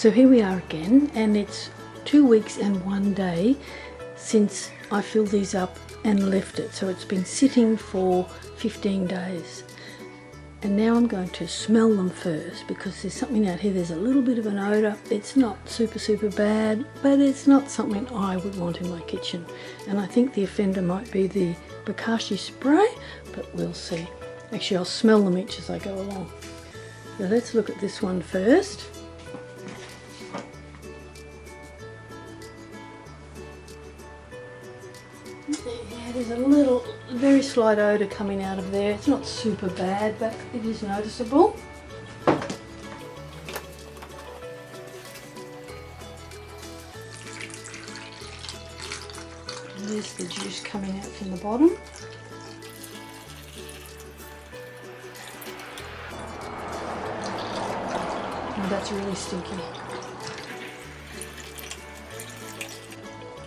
So here we are again, and it's 2 weeks and 1 day since I filled these up and left it. So it's been sitting for 15 days. And now I'm going to smell them first, because there's something out here, there's a little bit of an odour. It's not super bad, but it's not something I would want in my kitchen. And I think the offender might be the Bokashi Spray, but we'll see. Actually, I'll smell them each as I go along. So let's look at this one first. Yeah, there's a little, very slight odour coming out of there. It's not super bad, but it is noticeable. And there's the juice coming out from the bottom. Oh, that's really stinky.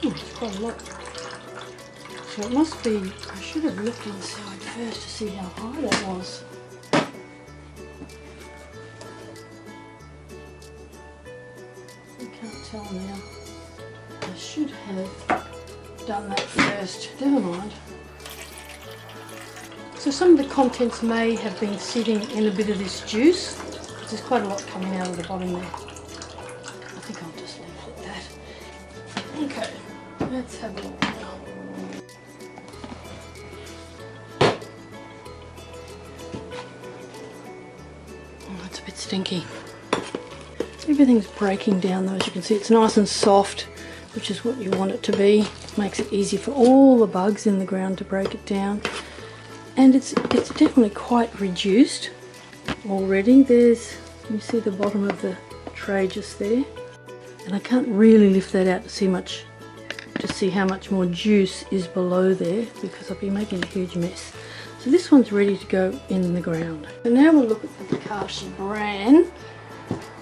Oh, it's quite a lot. So it must be, I should have looked inside first to see how high that was. I can't tell now. I should have done that first. Never mind. So some of the contents may have been sitting in a bit of this juice. There's quite a lot coming out of the bottom there. I think I'll just leave it at that. Okay, let's have a look now. Oh, that's a bit stinky. Everything's breaking down though, as you can see. It's nice and soft, which is what you want it to be. Makes it easy for all the bugs in the ground to break it down. And it's definitely quite reduced already. There's, you see the bottom of the tray just there, and I can't really lift that out to see how much more juice is below there, because I've been making a huge mess. So this one's ready to go in the ground. So now we'll look at the Bokashi Bran,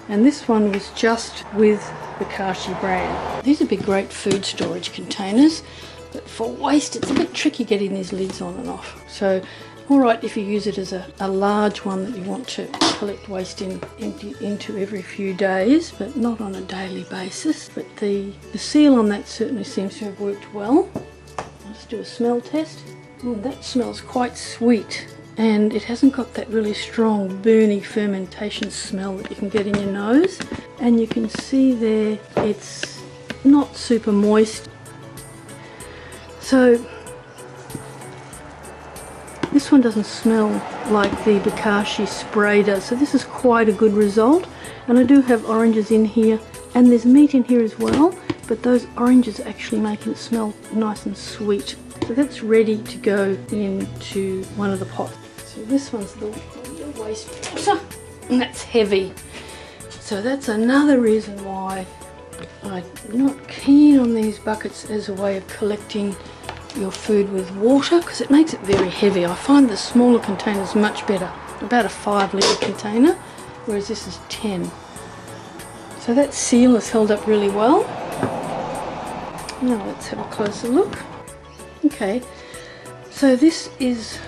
and this one was just with Bokashi Bran. These would be great food storage containers, but for waste it's a bit tricky getting these lids on and off. So alright if you use it as a large one that you want to collect waste in, empty into every few days, but not on a daily basis. But the seal on that certainly seems to have worked well. Let's do a smell test. That smells quite sweet, and it hasn't got that really strong burny fermentation smell that you can get in your nose. And you can see there it's not super moist. So this one doesn't smell like the Bokashi Spray does, so this is quite a good result. And I do have oranges in here, and there's meat in here as well, but those oranges are actually making it smell nice and sweet. So that's ready to go into one of the pots. So this one's the waste water, and that's heavy. So that's another reason why I'm not keen on these buckets as a way of collecting your food with water, because it makes it very heavy. I find the smaller containers much better, about a 5-litre container, whereas this is 10. So that seal has held up really well. Now let's have a closer look. Okay, so this is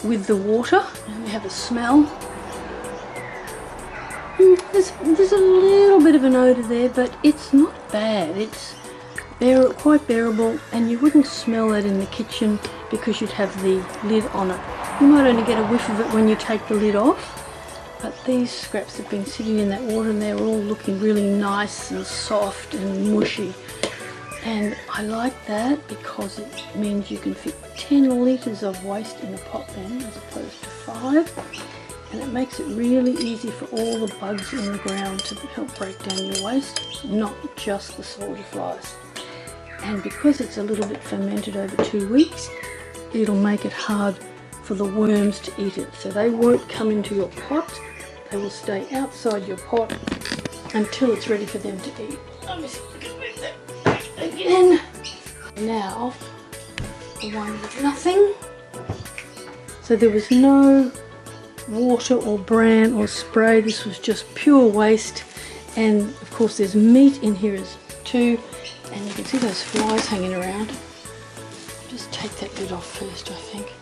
with the water, and we have a smell. There's a little bit of an odour there, but it's not bad. It's quite bearable, and you wouldn't smell that in the kitchen because you'd have the lid on it. You might only get a whiff of it when you take the lid off, but these scraps have been sitting in that water and they're all looking really nice and soft and mushy. And I like that because it means you can fit 10 litres of waste in a pot then, as opposed to 5. And it makes it really easy for all the bugs in the ground to help break down your waste, not just the soldier flies. And because it's a little bit fermented over 2 weeks, it'll make it hard for the worms to eat it. So they won't come into your pot, they will stay outside your pot until it's ready for them to eat. Let me see if we can move that back again. Now, the one with nothing. So there was no water or bran or spray, this was just pure waste. And of course there's meat in here too, and you can see those flies hanging around. Just take that lid off first, I think.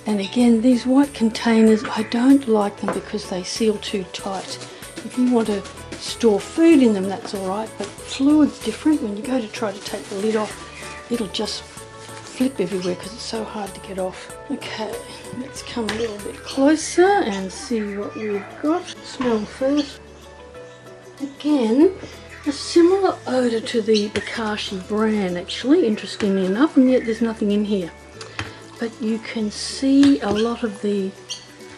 And again, these white containers, I don't like them because they seal too tight. If you want to store food in them, that's alright, but fluid's different. When you go to try to take the lid off, it'll just flip everywhere because it's so hard to get off. Okay, let's come a little bit closer and see what we've got. Smell first. Again, a similar odour to the Bokashi Bran actually, interestingly enough, and yet there's nothing in here. But you can see a lot of the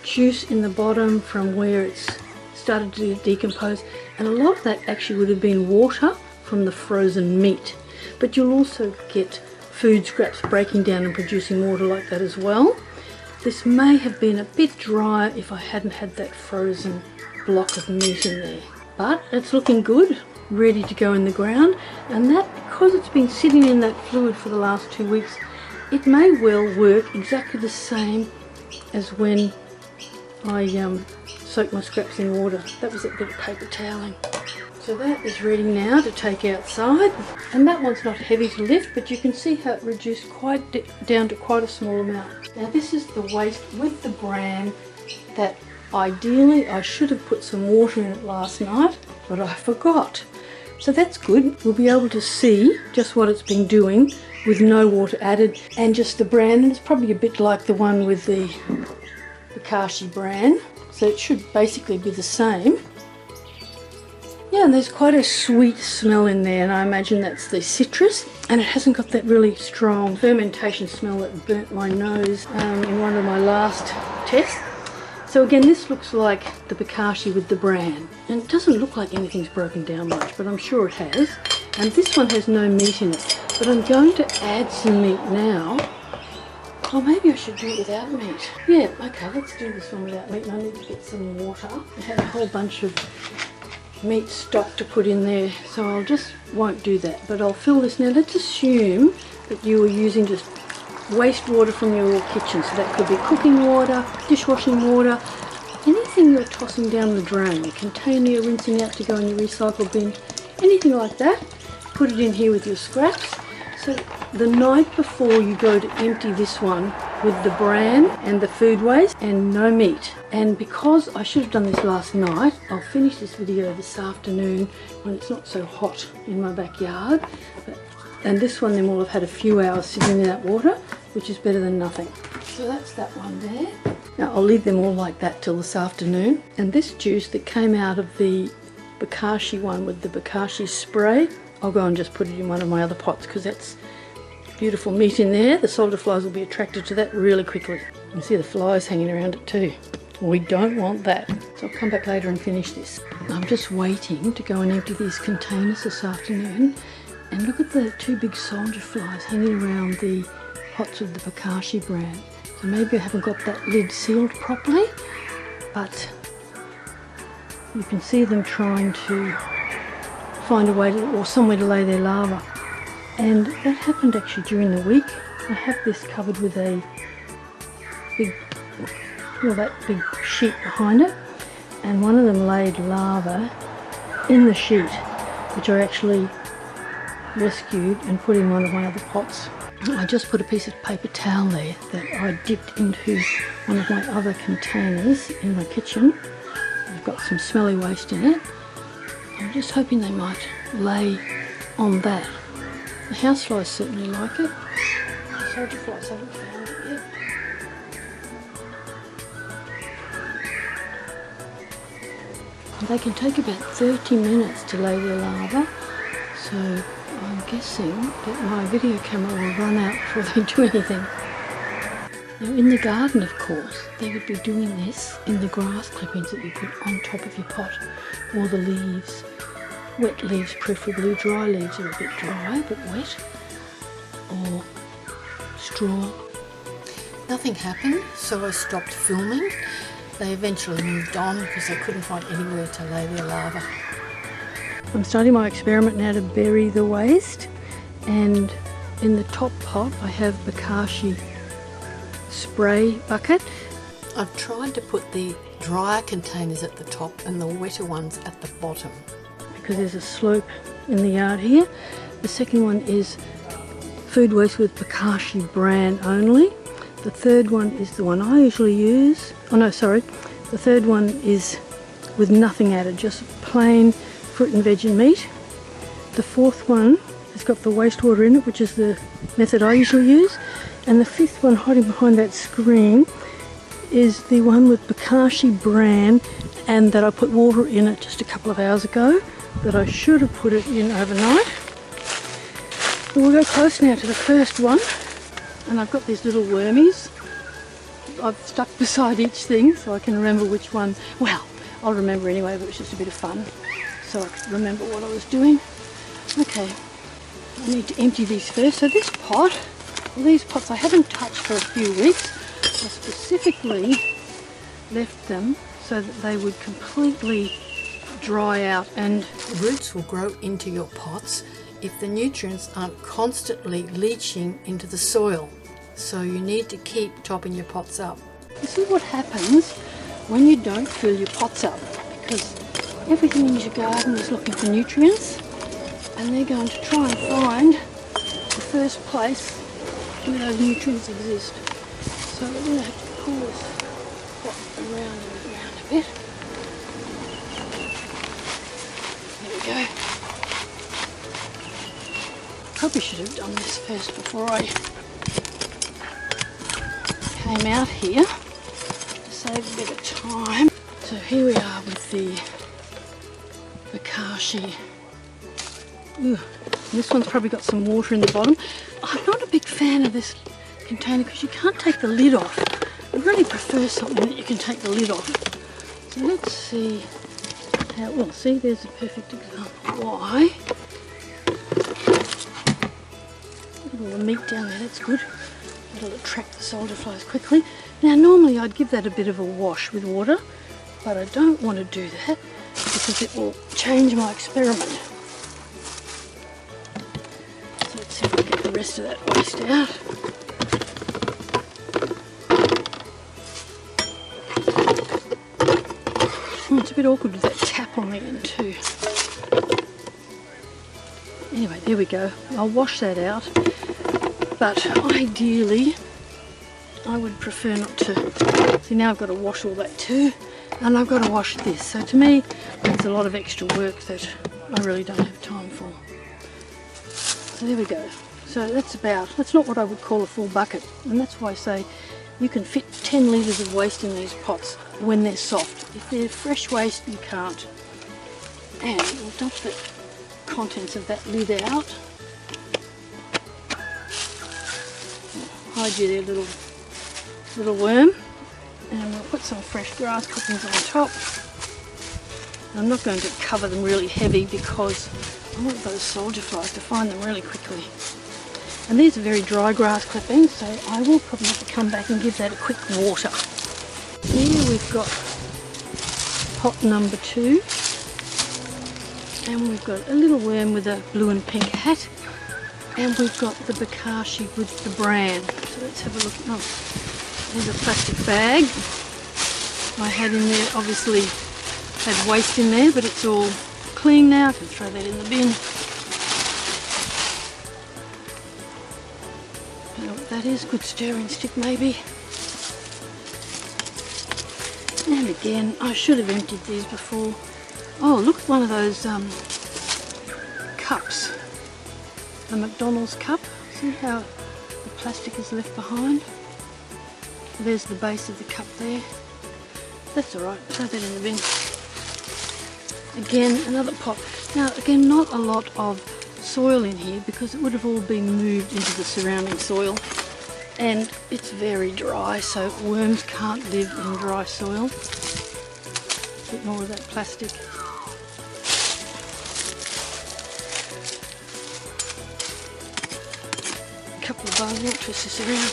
juice in the bottom from where it's started to decompose, and a lot of that actually would have been water from the frozen meat. But you'll also get food scraps breaking down and producing water like that as well. This may have been a bit drier if I hadn't had that frozen block of meat in there. But it's looking good, ready to go in the ground, and that, because it's been sitting in that fluid for the last 2 weeks, it may well work exactly the same as when I soaked my scraps in water. That was a bit of paper toweling. So that is ready now to take outside, and that one's not heavy to lift, but you can see how it reduced quite down to quite a small amount. Now this is the waste with the bran that ideally I should have put some water in it last night, but I forgot. So that's good. We'll be able to see just what it's been doing with no water added and just the bran, and it's probably a bit like the one with the Bokashi Bran, so it should basically be the same. Yeah, and there's quite a sweet smell in there, and I imagine that's the citrus, and it hasn't got that really strong fermentation smell that burnt my nose in one of my last tests. So again, this looks like the Bokashi with the bran, and it doesn't look like anything's broken down much, but I'm sure it has. And this one has no meat in it, but I'm going to add some meat now. Or maybe I should do it without meat. Yeah, okay, let's do this one without meat, and I need to get some water. I had a whole bunch of meat stock to put in there, so I'll just won't do that, but I'll fill this now. Let's assume that you were using just wastewater from your kitchen, so that could be cooking water, dishwashing water, anything you're tossing down the drain, a container you're rinsing out to go in your recycle bin, anything like that. Put it in here with your scraps. So the night before you go to empty this one with the bran and the food waste and no meat. And because I should have done this last night, I'll finish this video this afternoon when it's not so hot in my backyard. And this one then will have had a few hours sitting in that water, which is better than nothing. So that's that one there. Now I'll leave them all like that till this afternoon. And this juice that came out of the Bokashi one with the Bokashi Spray, I'll go and just put it in one of my other pots because that's beautiful meat in there. The soldier flies will be attracted to that really quickly. You can see the flies hanging around it too. We don't want that. So I'll come back later and finish this. I'm just waiting to go and empty these containers this afternoon. And look at the 2 big soldier flies hanging around the pots with the Bokashi Bran. So maybe I haven't got that lid sealed properly, but you can see them trying to find a way to, or somewhere to lay their larvae. And that happened actually during the week. I have this covered with a big, well, that big sheet behind it, and one of them laid larvae in the sheet, which I actually rescued and put in one of my other pots. I just put a piece of paper towel there that I dipped into one of my other containers in my kitchen. I've got some smelly waste in it. I'm just hoping they might lay on that. The houseflies certainly like it. The soldier flies haven't found it yet. And they can take about 30 minutes to lay their larvae, so I'm guessing that my video camera will run out before they do anything. Now in the garden, of course, they would be doing this in the grass clippings that you put on top of your pot, or the leaves. Wet leaves preferably. Dry leaves are a bit dry but wet, or straw. Nothing happened, so I stopped filming. They eventually moved on because they couldn't find anywhere to lay their larvae. I'm starting my experiment now to bury the waste, and in the top pot I have Bokashi Spray bucket. I've tried to put the drier containers at the top and the wetter ones at the bottom because there's a slope in the yard here. The second one is food waste with Bokashi Bran only. The third one is the one I usually use. Oh no, sorry. The third one is with nothing added, just plain fruit and veg and meat. The fourth one has got the wastewater in it, which is the method I usually use. And the fifth one, hiding behind that screen, is the one with Bokashi Bran, and that I put water in it just a couple of hours ago, that I should have put it in overnight. And we'll go close now to the first one. And I've got these little wormies I've stuck beside each thing so I can remember which one. Well, I'll remember anyway, but it's just a bit of fun so I can remember what I was doing. Okay, I need to empty these first. So this pot, well, these pots I haven't touched for a few weeks. I specifically left them so that they would completely dry out, and the roots will grow into your pots if the nutrients aren't constantly leaching into the soil. So you need to keep topping your pots up. This is what happens when you don't fill your pots up, because everything in your garden is looking for nutrients, and they're going to try and find the first place where those nutrients exist. So we're going to have to pull this pot around and around a bit. There we go. Probably should have done this first before I came out here to save a bit of time. So here we are with the Bokashi. Ooh, this one's probably got some water in the bottom. I'm not a big fan of this container because you can't take the lid off. I really prefer something that you can take the lid off. So let's see how, well, see, there's a perfect example why. All the meat down there, that's good. It'll attract the soldier flies quickly. Now normally I'd give that a bit of a wash with water, but I don't want to do that because it will change my experiment. So let's see if I get the rest of that waste out. It's a bit awkward with that tap on the end too. Anyway, there we go. I'll wash that out. But ideally, I would prefer not to. See, now I've got to wash all that too, and I've got to wash this. So to me, it's a lot of extra work that I really don't have time for. So there we go. So that's not what I would call a full bucket. And that's why I say you can fit 10 litres of waste in these pots when they're soft. If they're fresh waste, you can't. And we'll dump the contents of that lid out. Hide you there, little worm. And we'll put some fresh grass clippings on top. I'm not going to cover them really heavy because I want those soldier flies to find them really quickly. And these are very dry grass clippings, so I will probably have to come back and give that a quick water. Here we've got pot number 2. And we've got a little worm with a blue and pink hat. And we've got the Bokashi with the Bran. So let's have a look. Oh, there's a plastic bag I had in there. Obviously had waste in there, but it's all clean now. I can throw that in the bin. You know what that is? Good stirring stick maybe. And again, I should have emptied these before. Oh, look at one of those cups. The McDonald's cup. See how the plastic is left behind? There's the base of the cup there. That's alright, throw that in the bin. Again, another pot. Now, again, not a lot of soil in here because it would have all been moved into the surrounding soil. And it's very dry, so worms can't live in dry soil. A bit more of that plastic. Couple of bars, I'll twist this around.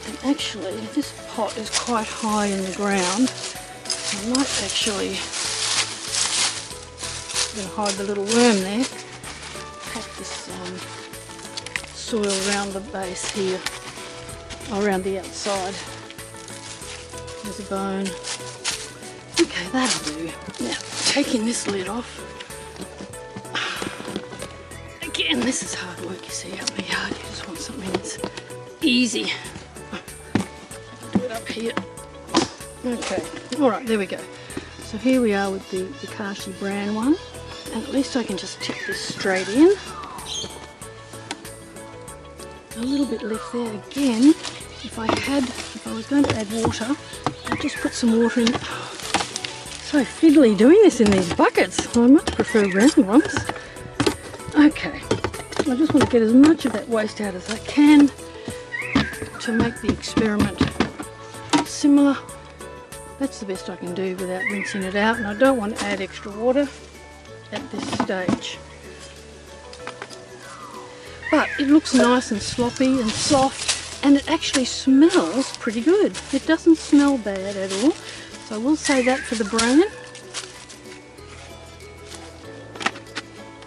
And actually, this pot is quite high in the ground. So I might actually, I'm going to hide the little worm there, pack this soil around the base here, around the outside. There's a bone. Okay, that'll do. Now, taking this lid off. Again, this is hard work, you see, out in the yard. You just want something that's easy. Do it up here. Okay, alright, there we go. So here we are with the Bokashi Bran one, and at least I can just tip this straight in. A little bit left there again. If I was going to add water, I'd just put some water in. So fiddly doing this in these buckets. I much prefer round ones. Okay, I just want to get as much of that waste out as I can to make the experiment similar. That's the best I can do without rinsing it out, and I don't want to add extra water at this stage. But it looks nice and sloppy and soft, and it actually smells pretty good. It doesn't smell bad at all, so I will say that for the Bran.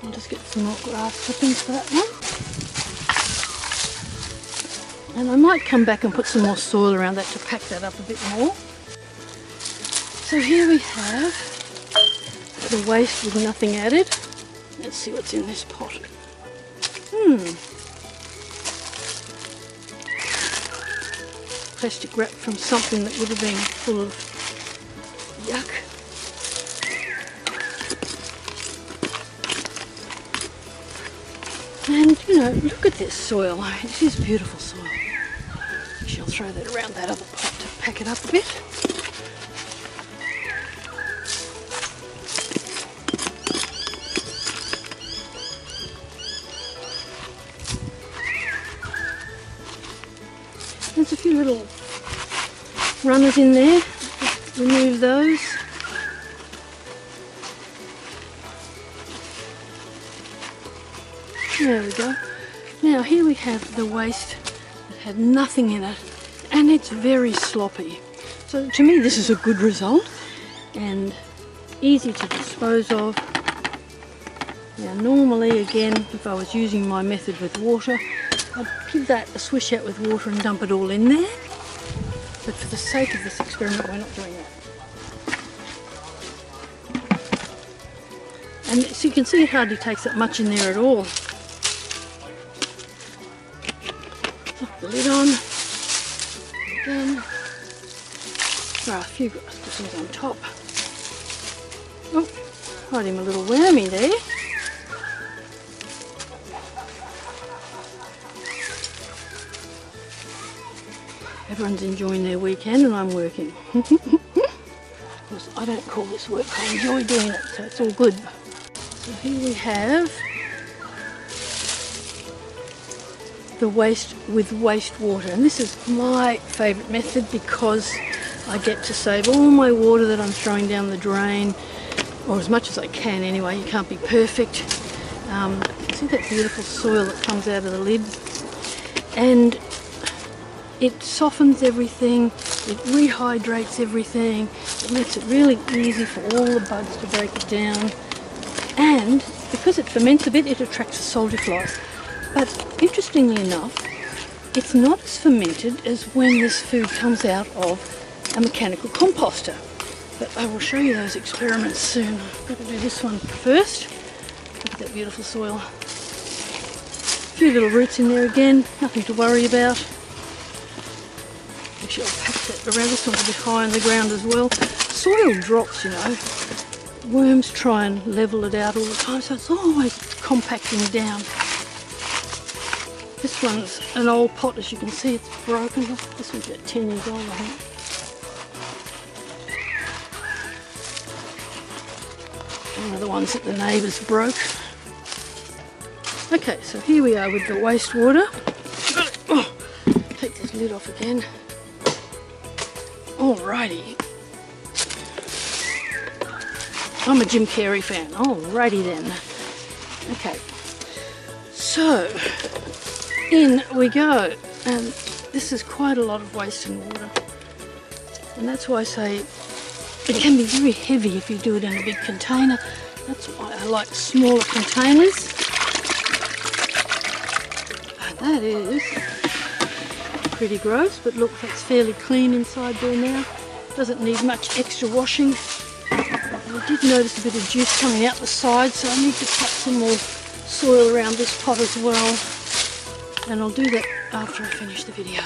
I'll just get some more grass clippings for that one. And I might come back and put some more soil around that to pack that up a bit more. So here we have the waste with nothing added. Let's see what's in this pot. Plastic wrap from something that would have been full of yuck. And you know, look at this soil. It is beautiful soil. Actually, I'll throw that around that other pot to pack it up a bit. There's a few little runners in there. Just remove those. There we go. Now here we have the waste that had nothing in it, and it's very sloppy. So to me this is a good result and easy to dispose of. Now normally, again, if I was using my method with water, I'd give that a swish out with water and dump it all in there. But for the sake of this experiment, we're not doing that. And so you can see it hardly takes up much in there at all. Pop the lid on. Again. Throw a few grass clippings on top. Oh, got him a little wormy there. Everyone's enjoying their weekend and I'm working. Of course, I don't call this work, I enjoy doing it, so it's all good. So here we have the waste with wastewater, and this is my favourite method because I get to save all my water that I'm throwing down the drain, or as much as I can anyway. You can't be perfect. See that beautiful soil that comes out of the lid, and it softens everything, it rehydrates everything, it makes it really easy for all the bugs to break it down, and because it ferments a bit, it attracts salty flies. But interestingly enough, it's not as fermented as when this food comes out of a mechanical composter. But I will show you those experiments soon. I've got to do this one first. Look at that beautiful soil. A few little roots in there again, nothing to worry about. Actually, I'll pack that around. This one's a bit high on the ground as well. Soil drops, you know. Worms try and level it out all the time, so it's always compacting down. This one's an old pot, as you can see, it's broken. This one's about 10 years old, I think. One of the ones that the neighbours broke. Okay, so here we are with the wastewater. Oh, take this lid off again. Alrighty. I'm a Jim Carrey fan. Alrighty then. Okay. So, in we go. And this is quite a lot of waste in water. And that's why I say it can be very heavy if you do it in a big container. That's why I like smaller containers. And that is pretty gross, but look, that's fairly clean inside there now. Doesn't need much extra washing. I did notice a bit of juice coming out the side, so I need to pack some more soil around this pot as well. And I'll do that after I finish the video.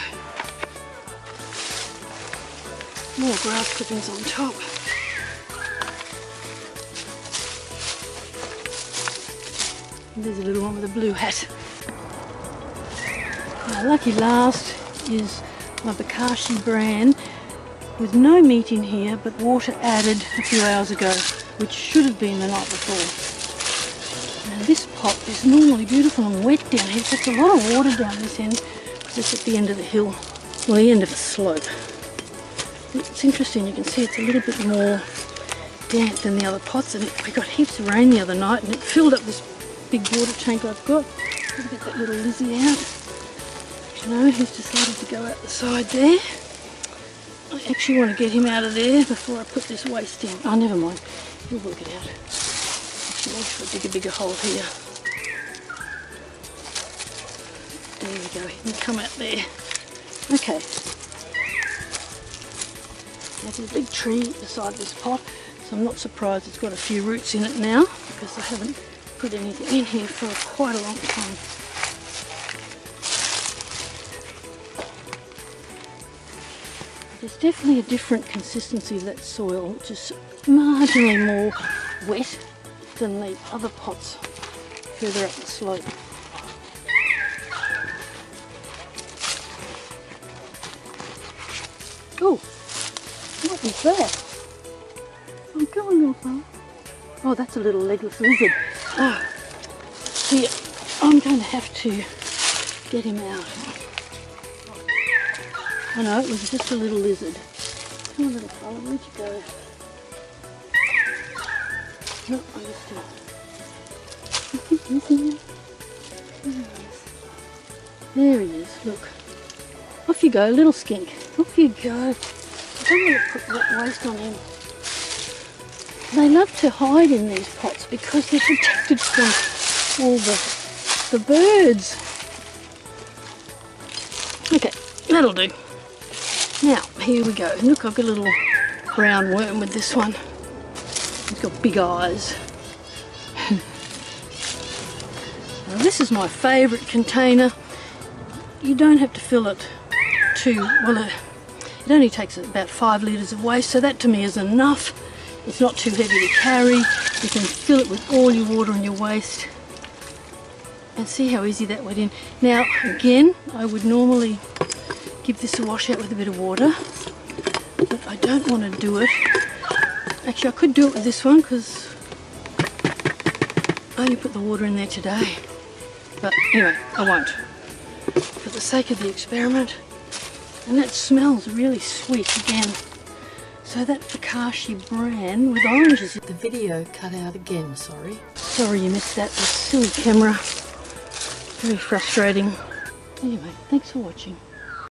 More grass clippings on top. There's a little one with a blue hat. My lucky last is my Bokashi Bran with no meat in here but water added a few hours ago, which should have been the night before. Now this pot is normally beautiful and wet down here, so it's a lot of water down this end because it's at the end of the hill, well, the end of the slope. It's interesting, you can see it's a little bit more damp than the other pots, and we got heaps of rain the other night and it filled up this big water tank I've got. I'll get that little Lizzie out. You know, he's decided to go out the side there. I actually want to get him out of there before I put this waste in. Oh, never mind. He'll work it out. Actually, maybe if I dig a bigger hole here. There we go. He can come out there. Okay. There's a big tree beside this pot, so I'm not surprised it's got a few roots in it now because I haven't put anything in here for quite a long time. There's definitely a different consistency of that soil, which is marginally more wet than the other pots further up the slope. Oh, what is that? Oh, come on, little fella. Oh, that's a little legless lizard. Oh, here, I'm going to have to get him out. Oh no, it was just a little lizard. Come on, little fella, where'd you go? No, I just missing him. There he is, look. Off you go, little skink. Off you go. I don't want to put wet waste on him. They love to hide in these pots because they're protected from all the birds. Okay, that'll do. Now, here we go. Look, I've got a little brown worm with this one. He's got big eyes. Now, this is my favourite container. You don't have to fill it it only takes about 5 litres of waste, so that to me is enough. It's not too heavy to carry. You can fill it with all your water and your waste. And see how easy that went in. Now, again, I would normally give this a wash out with a bit of water, but I don't want to do it. Actually, I could do it with this one because I only put the water in there today. But anyway, I won't. For the sake of the experiment. And that smells really sweet again. So that Bokashi Bran with oranges. The video cut out again, sorry. Sorry you missed that, this silly camera. Very frustrating. Anyway, thanks for watching.